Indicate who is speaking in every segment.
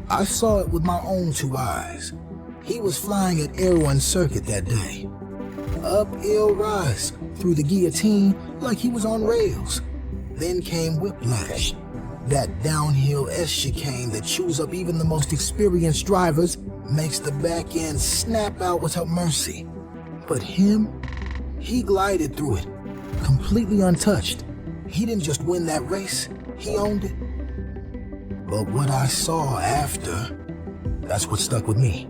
Speaker 1: I saw it with my own two eyes. He was flying at Air One Circuit that day. Uphill rise through the guillotine like he was on rails. Then came whiplash, that downhill S-chicane that chews up even the most experienced drivers, makes the back end snap out without mercy. But him, he glided through it, completely untouched. He didn't just win that race, he owned it. But what I saw after, that's what stuck with me.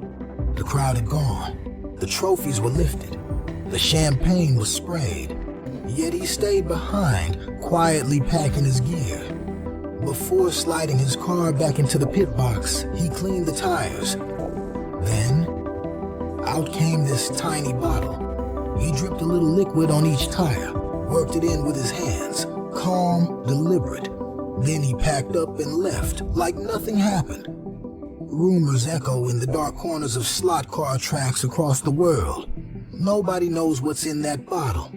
Speaker 1: The crowd had gone. The trophies were lifted. The champagne was sprayed. Yet he stayed behind, quietly packing his gear. Before sliding his car back into the pit box, he cleaned the tires. Then, out came this tiny bottle. He dripped a little liquid on each tire, worked it in with his hands, calm, deliberate. Then he packed up and left like nothing happened. Rumors echo in the dark corners of slot car tracks across the world. Nobody knows what's in that bottle.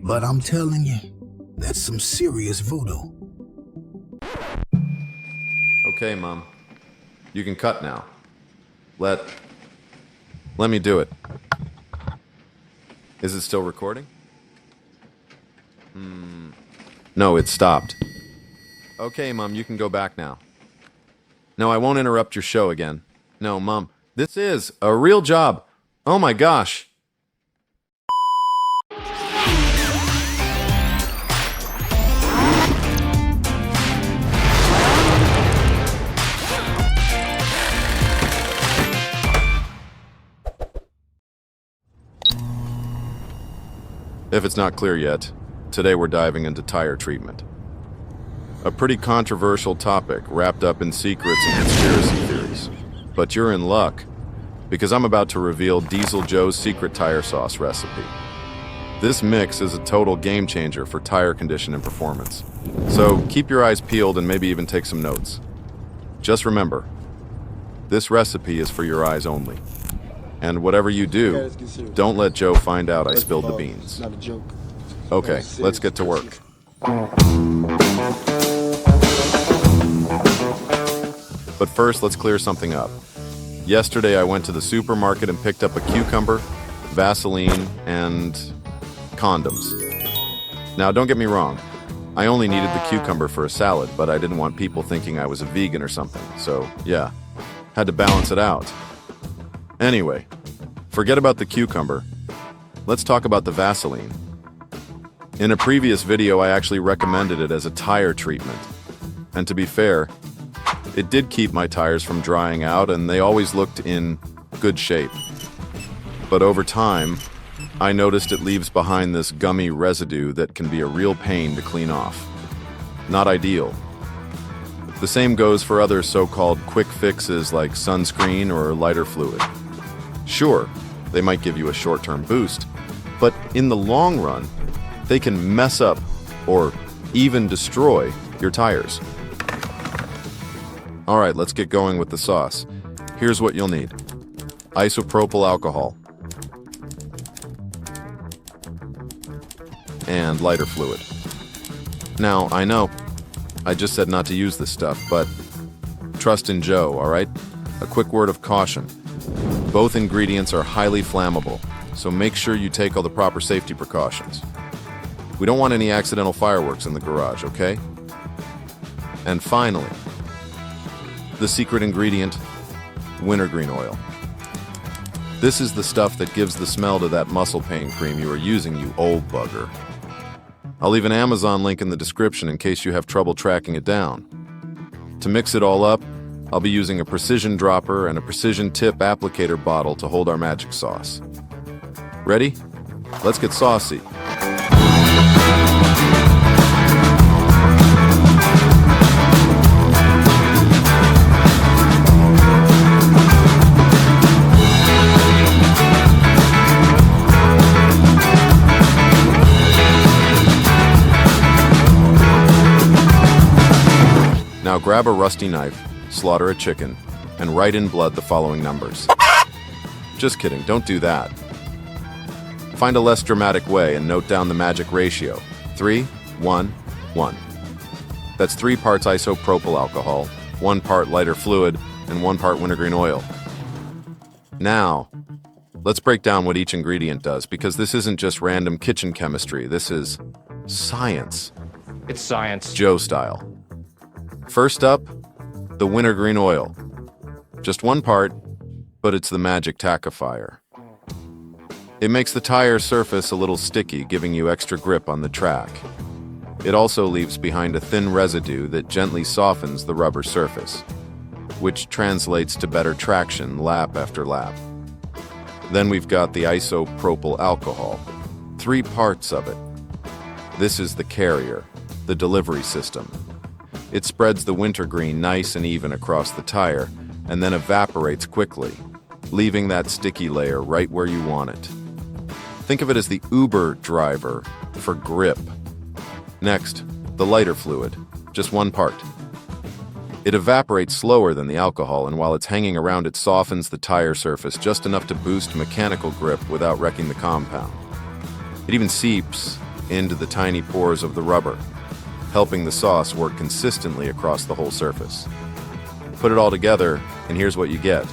Speaker 1: But I'm telling you, that's some serious voodoo.
Speaker 2: Okay, Mom. You can cut now. Let me do it. Is it still recording? No, it stopped. Okay, Mom, you can go back now. No, I won't interrupt your show again. No, Mom, this is a real job. Oh my gosh. If it's not clear yet, today we're diving into tire treatment. A pretty controversial topic wrapped up in secrets and conspiracy theories. But you're in luck, because I'm about to reveal Diesel Joe's secret tire sauce recipe. This mix is a total game changer for tire condition and performance. So keep your eyes peeled and maybe even take some notes. Just remember, this recipe is for your eyes only. And whatever you do, don't let Joe find out I spilled the beans. Okay, let's get to work. But first, let's clear something up. Yesterday, I went to the supermarket and picked up a cucumber, Vaseline, and condoms. Now, don't get me wrong. I only needed the cucumber for a salad, but I didn't want people thinking I was a vegan or something. So, yeah, had to balance it out. Anyway, forget about the cucumber. Let's talk about the Vaseline. In a previous video, I actually recommended it as a tire treatment. And to be fair, it did keep my tires from drying out and they always looked in good shape. But over time, I noticed it leaves behind this gummy residue that can be a real pain to clean off. Not ideal. The same goes for other so-called quick fixes like sunscreen or lighter fluid. Sure, they might give you a short-term boost, but in the long run, they can mess up or even destroy your tires. All right, let's get going with the sauce. Here's what you'll need. Isopropyl alcohol and lighter fluid. Now, I know I just said not to use this stuff, but trust in Joe, all right? A quick word of caution. Both ingredients are highly flammable, so make sure you take all the proper safety precautions. We don't want any accidental fireworks in the garage, okay? And finally, the secret ingredient, wintergreen oil. This is the stuff that gives the smell to that muscle pain cream you are using, you old bugger. I'll leave an Amazon link in the description in case you have trouble tracking it down. To mix it all up, I'll be using a precision dropper and a precision tip applicator bottle to hold our magic sauce. Ready? Let's get saucy. Now grab a rusty knife, slaughter a chicken, and write in blood the following numbers. Just kidding, don't do that. Find a less dramatic way and note down the magic ratio. 3, 1, 1. That's 3 parts isopropyl alcohol, 1 part lighter fluid, and 1 part wintergreen oil. Now, let's break down what each ingredient does, because this isn't just random kitchen chemistry, this is science.
Speaker 3: It's science.
Speaker 2: Joe style. First up, the wintergreen oil. Just 1 part, but it's the magic tackifier. It makes the tire surface a little sticky, giving you extra grip on the track. It also leaves behind a thin residue that gently softens the rubber surface, which translates to better traction lap after lap. Then we've got the isopropyl alcohol, 3 parts of it. This is the carrier, the delivery system. It spreads the wintergreen nice and even across the tire, and then evaporates quickly, leaving that sticky layer right where you want it. Think of it as the Uber driver for grip. Next, the lighter fluid, just 1 part. It evaporates slower than the alcohol, and while it's hanging around, it softens the tire surface just enough to boost mechanical grip without wrecking the compound. It even seeps into the tiny pores of the rubber, helping the sauce work consistently across the whole surface. Put it all together, and here's what you get.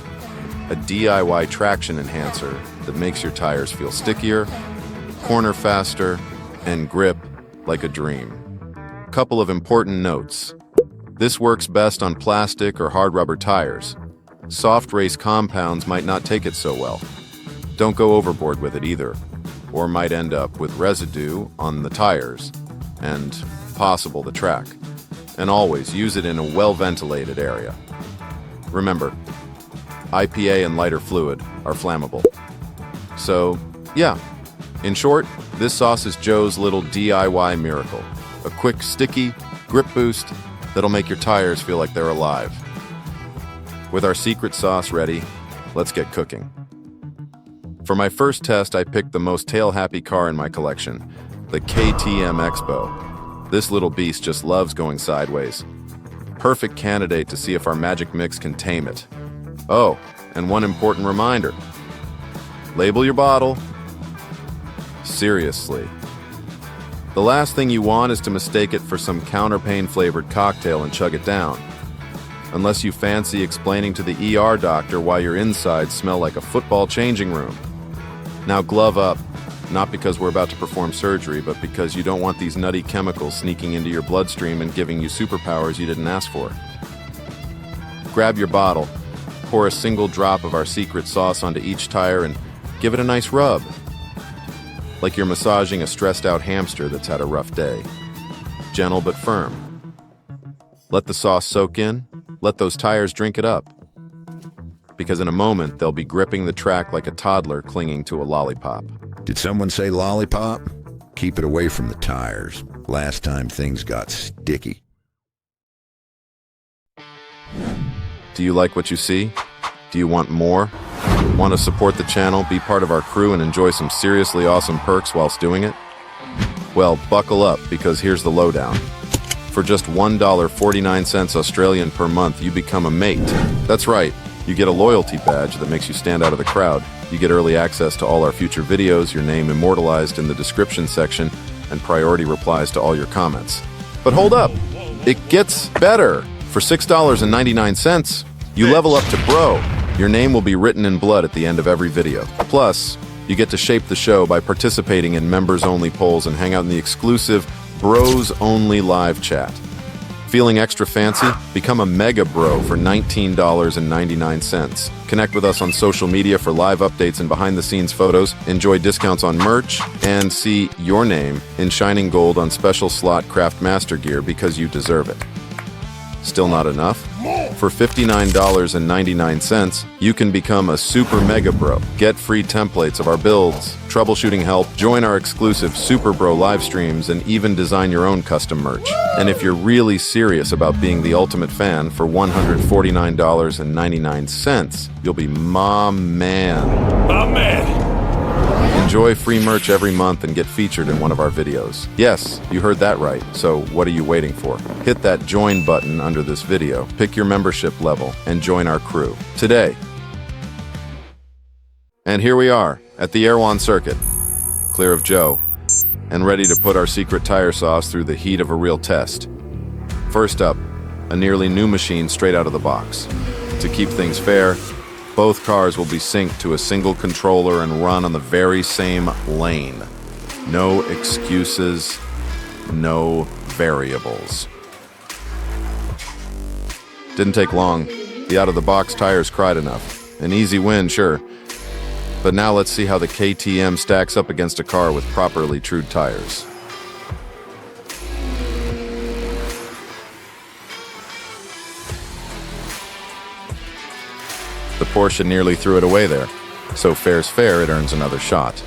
Speaker 2: A DIY traction enhancer that makes your tires feel stickier, corner faster, and grip like a dream. Couple of important notes. This works best on plastic or hard rubber tires. Soft race compounds might not take it so well. Don't go overboard with it either, or might end up with residue on the tires and possible the track. And always use it in a well-ventilated area. Remember, IPA and lighter fluid are flammable. So, yeah, in short, this sauce is Joe's little DIY miracle. A quick, sticky, grip boost that'll make your tires feel like they're alive. With our secret sauce ready, let's get cooking. For my first test, I picked the most tail-happy car in my collection, the KTM Expo. This little beast just loves going sideways. Perfect candidate to see if our magic mix can tame it. Oh, and one important reminder. Label your bottle. Seriously. The last thing you want is to mistake it for some counterpain flavored cocktail and chug it down. Unless you fancy explaining to the ER doctor why your insides smell like a football changing room. Now glove up, not because we're about to perform surgery, but because you don't want these nutty chemicals sneaking into your bloodstream and giving you superpowers you didn't ask for. Grab your bottle, pour a single drop of our secret sauce onto each tire and give it a nice rub. Like you're massaging a stressed out hamster that's had a rough day. Gentle but firm. Let the sauce soak in, let those tires drink it up. Because in a moment, they'll be gripping the track like a toddler clinging to a lollipop.
Speaker 4: Did someone say lollipop? Keep it away from the tires. Last time things got sticky.
Speaker 2: Do you like what you see? Do you want more? Want to support the channel, be part of our crew, and enjoy some seriously awesome perks whilst doing it? Well, buckle up, because here's the lowdown. For just $1.49 Australian per month, you become a mate. That's right, you get a loyalty badge that makes you stand out of the crowd. You get early access to all our future videos, your name immortalized in the description section, and priority replies to all your comments. But hold up, it gets better. For $6.99, you level up to bro. Your name will be written in blood at the end of every video. Plus, You get to shape the show by participating in members-only polls and hang out in the exclusive Bros-Only live chat. Feeling extra fancy? Become a Mega Bro for $19.99. Connect with us on social media for live updates and behind-the-scenes photos, enjoy discounts on merch, and see your name in shining gold on special slot CraftMaster gear because you deserve it. Still not enough? For $59.99, you can become a Super Mega Bro. Get free templates of our builds, troubleshooting help, join our exclusive Super Bro live streams, and even design your own custom merch. And if you're really serious about being the ultimate fan, for $149.99, you'll be my man.
Speaker 3: My man!
Speaker 2: Enjoy free merch every month and get featured in one of our videos. Yes, you heard that right, so what are you waiting for? Hit that join button under this video, pick your membership level, and join our crew today. And here we are, at the Reborn circuit, clear of Joe, and ready to put our secret tire sauce through the heat of a real test. First up, a nearly new machine straight out of the box. To keep things fair, both cars will be synced to a single controller and run on the very same lane. No excuses, no variables. Didn't take long. The out-of-the-box tires cried enough. An easy win, sure. But now let's see how the KTM stacks up against a car with properly trued tires. The Porsche nearly threw it away there, so fair's fair, it earns another shot.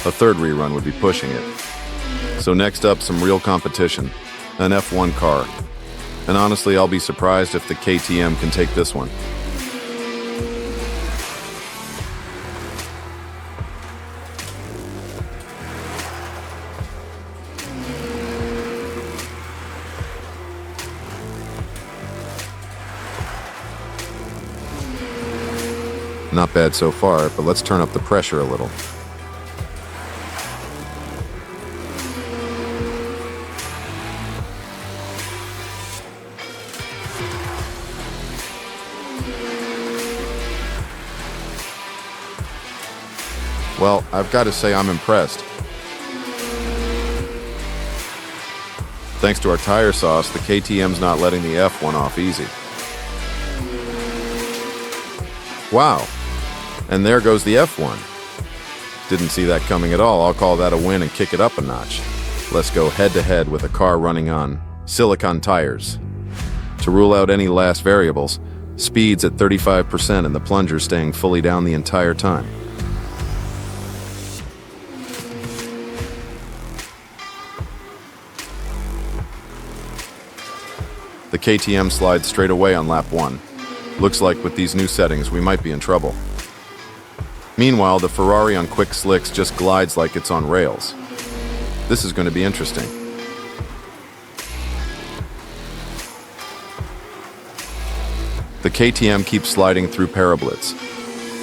Speaker 2: A third rerun would be pushing it. So next up, some real competition, an F1 car. And honestly, I'll be surprised if the KTM can take this one. Not bad so far, but let's turn up the pressure a little. Well, I've got to say I'm impressed. Thanks to our tire sauce, the KTM's not letting the F1 off easy. Wow. And there goes the F1. Didn't see that coming at all. I'll call that a win and kick it up a notch. Let's go head-to-head with a car running on silicon tires. To rule out any last variables, speed's at 35% and the plunger staying fully down the entire time. The KTM slides straight away on lap 1. Looks like with these new settings, we might be in trouble. Meanwhile, the Ferrari on quick slicks just glides like it's on rails. This is going to be interesting. The KTM keeps sliding through parablets.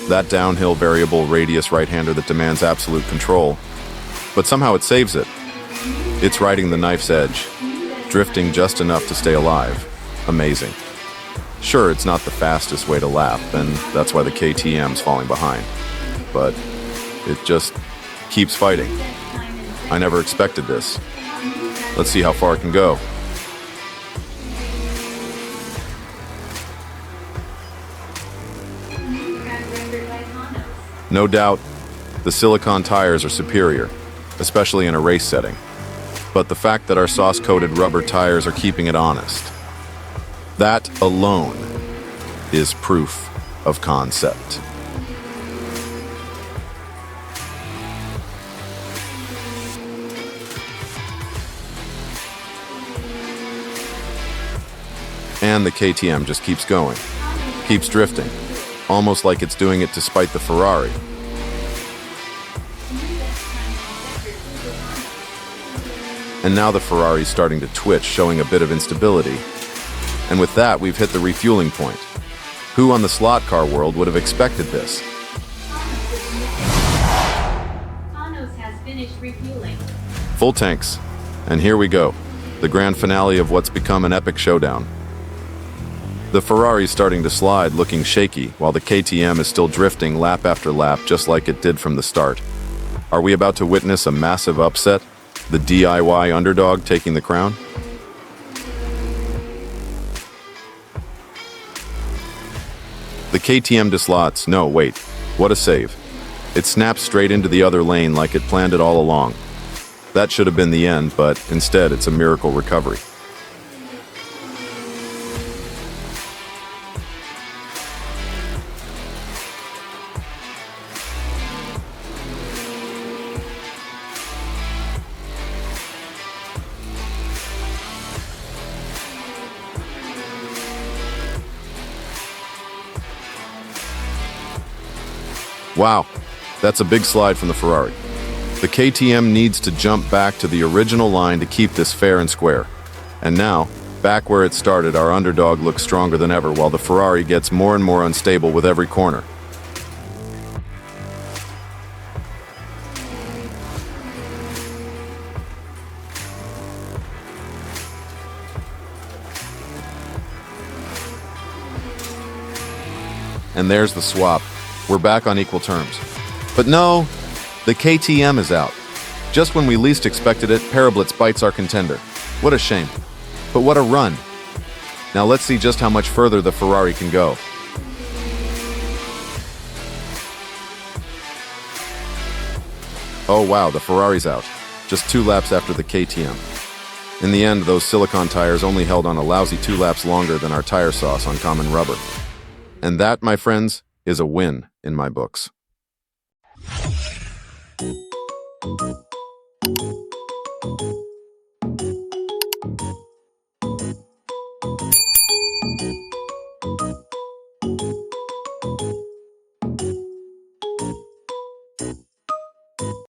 Speaker 2: That downhill variable radius right-hander that demands absolute control. But somehow it saves it. It's riding the knife's edge, drifting just enough to stay alive. Amazing. Sure, it's not the fastest way to lap, and that's why the KTM's falling behind. But it just keeps fighting. I never expected this. Let's see how far it can go. No doubt, the silicone tires are superior, especially in a race setting. But the fact that our sauce-coated rubber tires are keeping it honest, that alone is proof of concept. And the KTM just keeps going, keeps drifting, almost like it's doing it despite the Ferrari. And now the Ferrari's starting to twitch, showing a bit of instability. And with that, we've hit the refueling point. Who on the slot car world would have expected this?
Speaker 5: Has finished refueling.
Speaker 2: Full tanks. And here we go, the grand finale of what's become an epic showdown. The Ferrari's starting to slide, looking shaky, while the KTM is still drifting lap after lap just like it did from the start. Are we about to witness a massive upset? The DIY underdog taking the crown? The KTM dislots. No, wait. What a save. It snaps straight into the other lane like it planned it all along. That should have been the end, but instead it's a miracle recovery. Wow, that's a big slide from the Ferrari. The KTM needs to jump back to the original line to keep this fair and square. And now, back where it started, our underdog looks stronger than ever while the Ferrari gets more and more unstable with every corner. And there's the swap. We're back on equal terms. But no, the KTM is out. Just when we least expected it, Parablitz bites our contender. What a shame. But what a run. Now let's see just how much further the Ferrari can go. Oh wow, the Ferrari's out. Just 2 laps after the KTM. In the end, those silicone tires only held on a lousy 2 laps longer than our tire sauce on common rubber. And that, my friends, is a win in my books.